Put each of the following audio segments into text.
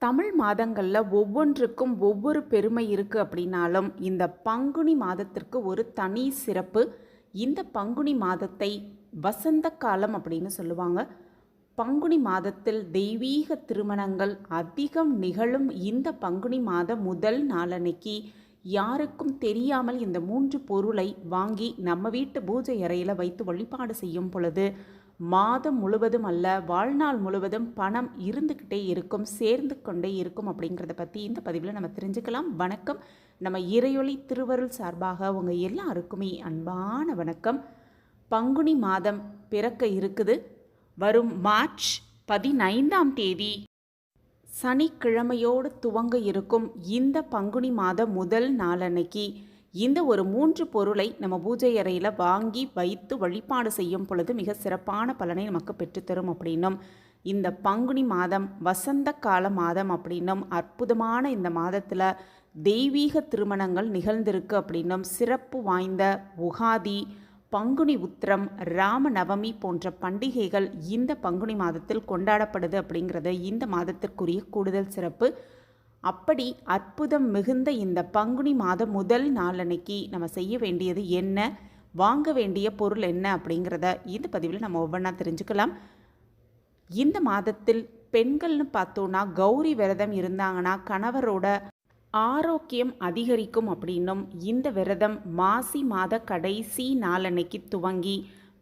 தமிழ் மாதங்களில் ஒவ்வொன்றுக்கும் ஒவ்வொரு பெருமை இருக்குது அப்படின்னாலும் இந்த பங்குனி மாதத்திற்கு ஒரு தனி சிறப்பு. இந்த பங்குனி மாதத்தை வசந்த காலம் அப்படின்னு சொல்லுவாங்க. பங்குனி மாதத்தில் தெய்வீக திருமணங்கள் அதிகம் நிகழும். இந்த பங்குனி மாத முதல் நாளன்னைக்கு யாருக்கும் தெரியாமல் இந்த 3 பொருளை வாங்கி நம்ம வீட்டு பூஜை அறையில் வைத்து வழிபாடு செய்யும் பொழுது மாதம் முழுவதும் அல்ல, வாழ்நாள் முழுவதும் பணம் இருந்துக்கிட்டே இருக்கும், சேர்ந்து கொண்டே இருக்கும் அப்படிங்கிறத பற்றி இந்த பதிவில் நம்ம தெரிஞ்சுக்கலாம். வணக்கம். நம்ம இறையொளி திருவருள் சார்பாக உங்கள் எல்லாருக்குமே அன்பான வணக்கம். பங்குனி மாதம் பிறக்க இருக்குது. வரும் மார்ச் 15ஆம் தேதி சனிக்கிழமையோடு துவங்க இருக்கும் இந்த பங்குனி மாத முதல் நாளன்னைக்கு இந்த ஒரு 3 பொருளை நம்ம பூஜை அறையில் வாங்கி வைத்து வழிபாடு செய்யும் பொழுது மிக சிறப்பான பலனை நமக்கு பெற்றுத்தரும் அப்படின்னும், இந்த பங்குனி மாதம் வசந்த கால மாதம் அப்படின்னும், அற்புதமான இந்த மாதத்தில் தெய்வீக திருமணங்கள் நிகழ்ந்திருக்கு அப்படின்னும், சிறப்பு வாய்ந்த உகாதி, பங்குனி உத்திரம், ராம நவமி போன்ற பண்டிகைகள் இந்த பங்குனி மாதத்தில் கொண்டாடப்படுது அப்படிங்கிறது இந்த மாதத்திற்குரிய கூடுதல் சிறப்பு. அப்படி அற்புதம் மிகுந்த இந்த பங்குனி மாதம் முதல் நாளன்னைக்கு நம்ம செய்ய வேண்டியது என்ன, வாங்க வேண்டிய பொருள் என்ன அப்படிங்கிறத இந்த பதிவில் நம்ம ஒவ்வொன்றா தெரிஞ்சுக்கலாம். இந்த மாதத்தில் பெண்கள்னு பார்த்தோன்னா கௌரி விரதம் இருந்தாங்கன்னா கணவரோட ஆரோக்கியம் அதிகரிக்கும் அப்படின்னும், இந்த விரதம் மாசி மாத கடைசி நாளன்னைக்கு துவங்கி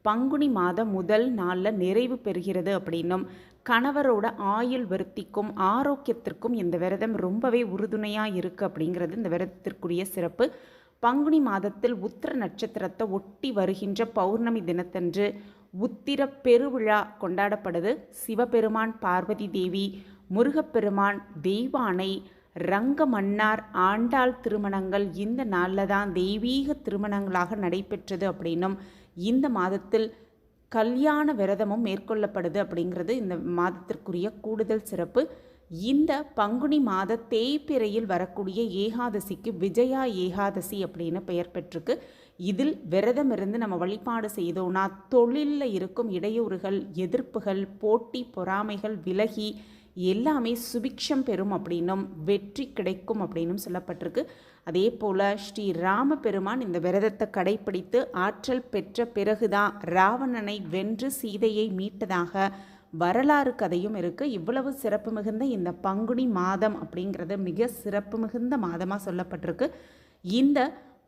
பங்குனி மாதம் முதல் நாளில் நிறைவு பெறுகிறது அப்படின்னும், கணவரோட ஆயுள் விருத்திக்கும் ஆரோக்கியத்திற்கும் இந்த விரதம் ரொம்பவே உறுதுணையாக இருக்குது அப்படிங்கிறது இந்த விரதத்திற்குரிய சிறப்பு. பங்குனி மாதத்தில் உத்திர நட்சத்திரத்தை ஒட்டி வருகின்ற பௌர்ணமி தினத்தன்று உத்திர பெருவிழா கொண்டாடப்படுது. சிவபெருமான், பார்வதி தேவி, முருகப்பெருமான், தெய்வானை, ரங்கமன்னார், ஆண்டாள் திருமணங்கள் இந்த நாளில் தான் தெய்வீக திருமணங்களாக நடைபெற்றது அப்படின்னும், இந்த மாதத்தில் கல்யாண விரதமும் மேற்கொள்ளப்படுது அப்படிங்கிறது இந்த மாதத்திற்குரிய கூடுதல் சிறப்பு. இந்த பங்குனி மாத தேய்பிறையில் வரக்கூடிய ஏகாதசிக்கு விஜயா ஏகாதசி அப்படின்னு பெயர் பெற்றிருக்கு. இதில் விரதம் இருந்து நம்ம வழிபாடு செய்தோன்னா தொழிலில் இருக்கும் இடையூறுகள், எதிர்ப்புகள், போட்டி பொறாமைகள் விலகி எல்லாமே சுபிக்ஷம் பெறும் அப்படின்னும், வெற்றி கிடைக்கும் அப்படின்னும் சொல்லப்பட்டிருக்கு. அதே போல் ஸ்ரீ ராம பெருமான் இந்த விரதத்தை கடைப்பிடித்து ஆற்றல் பெற்ற பிறகுதான் ராவணனை வென்று சீதையை மீட்டதாக வரலாறு கதையும் இருக்குது. இவ்வளவு சிறப்பு மிகுந்த இந்த பங்குனி மாதம் அப்படிங்கிறது மிக சிறப்பு மிகுந்த மாதமாக சொல்லப்பட்டிருக்கு. இந்த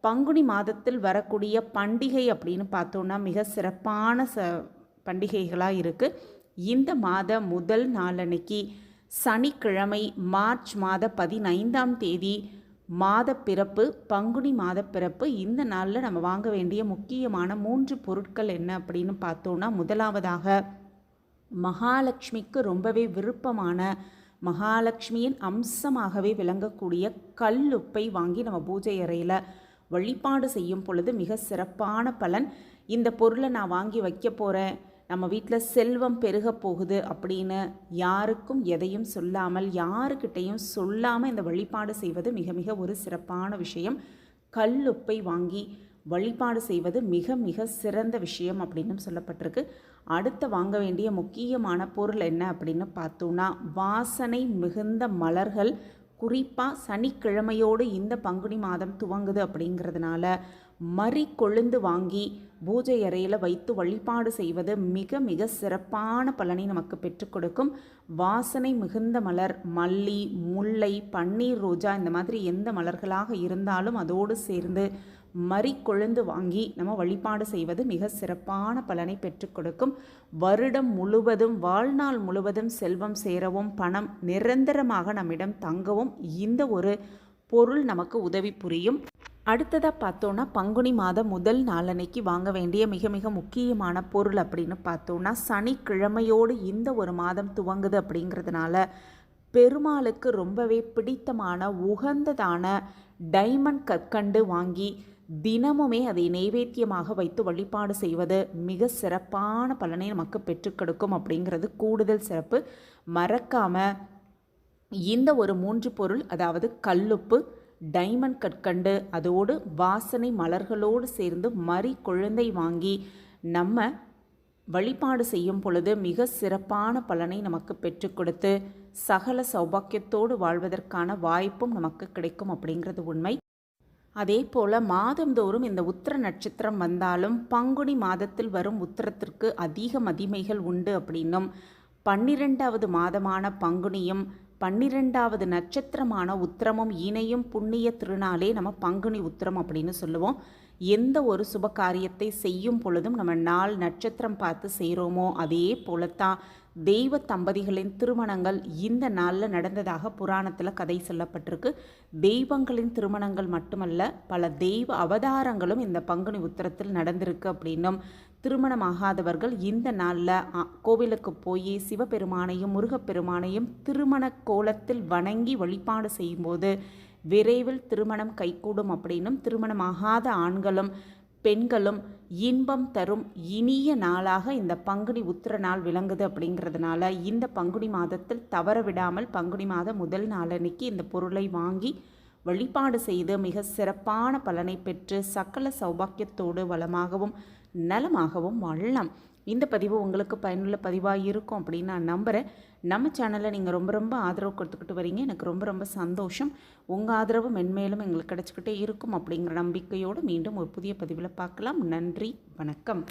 பங்குனி மாதத்தில் வரக்கூடிய பண்டிகை அப்படின்னு பார்த்தோன்னா மிக சிறப்பான பண்டிகைகளாக இருக்குது. இந்த மாத முதல் நாளன்னைக்கு சனிக்கிழமை மார்ச் மாத 15ஆம் தேதி மாத பிறப்பு, பங்குனி மாத பிறப்பு. இந்த நாளில் நம்ம வாங்க வேண்டிய முக்கியமான 3 பொருட்கள் என்ன அப்படின்னு பார்த்தோன்னா, முதலாவதாக மகாலட்சுமிக்கு ரொம்பவே விருப்பமான, மகாலட்சுமியின் அம்சமாகவே விளங்கக்கூடிய கல்லுப்பை வாங்கி நம்ம பூஜை அறையில் வழிபாடு செய்யும் பொழுது மிக சிறப்பான பலன். இந்த பொருளை நான் வாங்கி வைக்க போகிறேன், நம்ம வீட்டில் செல்வம் பெருக போகுது அப்படின்னு யாருக்கும் எதையும் சொல்லாமல், யாருக்கிட்டையும் சொல்லாமல் இந்த வழிபாடு செய்வது மிக மிக ஒரு சிறப்பான விஷயம். கல்லுப்பை வாங்கி வழிபாடு செய்வது மிக மிக சிறந்த விஷயம் அப்படின்னு சொல்லப்பட்டிருக்கு. அடுத்து வாங்க வேண்டிய முக்கியமான பொருள் என்ன அப்படின்னு பார்த்தோன்னா, வாசனை மிகுந்த மலர்கள். குறிப்பாக சனிக்கிழமையோடு இந்த பங்குனி மாதம் துவங்குது அப்படிங்கிறதுனால மறி கொழுந்து வாங்கி பூஜை அறையில் வைத்து வழிபாடு செய்வது மிக மிக சிறப்பான பலனை நமக்கு பெற்றுக் கொடுக்கும். வாசனை மிகுந்த மலர், மல்லி, முல்லை, பன்னீர் ரோஜா இந்த மாதிரி எந்த மலர்களாக இருந்தாலும் அதோடு சேர்ந்து மறி கொழுந்து வாங்கி நம்ம வழிபாடு செய்வது மிக சிறப்பான பலனை பெற்றுக் கொடுக்கும். வருடம் முழுவதும், வாழ்நாள் முழுவதும் செல்வம் சேரவும் பணம் நிரந்தரமாக நம்மிடம் தங்கவும் இந்த ஒரு பொருள் நமக்கு உதவி புரியும். அடுத்ததாக பார்த்தோன்னா, பங்குனி மாதம் முதல் நாளன்னைக்கு வாங்க வேண்டிய மிக மிக முக்கியமான பொருள் அப்படின்னு பார்த்தோன்னா, சனிக்கிழமையோடு இந்த ஒரு மாதம் துவங்குது அப்படிங்கிறதுனால பெருமாளுக்கு ரொம்பவே பிடித்தமான உகந்ததான டைமண்ட் கற்கண்டு வாங்கி தினமுமே அதை நைவேத்தியமாக வைத்து வழிபாடு செய்வது மிக சிறப்பான பலனை நமக்கு பெற்றுக் கொடுக்கும் அப்படிங்கிறது கூடுதல் சிறப்பு. மறக்காமல் இந்த ஒரு 3 பொருள், அதாவது கல்லுப்பு, டைமண்ட் கற்கண்டு, அதோடு வாசனை மலர்களோடு சேர்ந்து மறி குழந்தை வாங்கி நம்ம வழிபாடு செய்யும் பொழுது மிக சிறப்பான பலனை நமக்கு பெற்றுக் கொடுத்து சகல சௌபாக்கியத்தோடு வாழ்வதற்கான வாய்ப்பும் நமக்கு கிடைக்கும் அப்படிங்கிறது உண்மை. அதே போல் மாதந்தோறும் இந்த உத்திர நட்சத்திரம் வந்தாலும் பங்குனி மாதத்தில் வரும் உத்திரத்திற்கு அதிக மகிமைகள் உண்டு அப்படின்னும் 12வது மாதமான பங்குனியும் 12வது நட்சத்திரமான உத்திரமும் இணையும் புண்ணிய திருநாளே நம்ம பங்குனி உத்திரம் அப்படின்னு சொல்லுவோம். எந்த ஒரு சுப காரியத்தை செய்யும் பொழுதும் நம்ம நாள் நட்சத்திரம் பார்த்து செய்கிறோமோ அதே போலத்தான் தெய்வ தம்பதிகளின் திருமணங்கள் இந்த நாளில் நடந்ததாக புராணத்தில் கதை சொல்லப்பட்டிருக்கு. தெய்வங்களின் திருமணங்கள் மட்டுமல்ல, பல தெய்வ அவதாரங்களும் இந்த பங்குனி உத்திரத்தில் நடந்திருக்கு அப்படின்னும், திருமணமாகாதவர்கள் இந்த நாளில் கோவிலுக்கு போய் சிவபெருமானையும் முருகப்பெருமானையும் திருமண கோலத்தில் வணங்கி வழிபாடு செய்யும்போது விரைவில் திருமணம் கைகூடும் அப்படின்னும், திருமணமாகாத ஆண்களும் பெண்களும் இன்பம் தரும் இனிய நாளாக இந்த பங்குனி உத்திர நாள் விளங்குது. அப்படிங்கிறதுனால இந்த பங்குனி மாதத்தில் தவற விடாமல் பங்குனி மாதம் முதல் நாளன்னைக்கு இந்த பொருளை வாங்கி வழிபாடு செய்து மிக சிறப்பான பலனை பெற்று சகல சௌபாக்கியத்தோடு வளமாகவும் நலமாகவும் வாழலாம். இந்த பதிவு உங்களுக்கு பயனுள்ள பதிவாக இருக்கும் அப்படின்னு நான் நம்புகிறேன். நம்ம சேனலில் நீங்கள் ரொம்ப ஆதரவு கொடுத்துக்கிட்டு வரீங்க. எனக்கு ரொம்ப சந்தோஷம். உங்கள் ஆதரவு மென்மேலும் எங்களுக்கு கிடச்சிக்கிட்டே இருக்கும் அப்படிங்கிற நம்பிக்கையோடு மீண்டும் ஒரு புதிய பதிவில் பார்க்கலாம். நன்றி, வணக்கம்.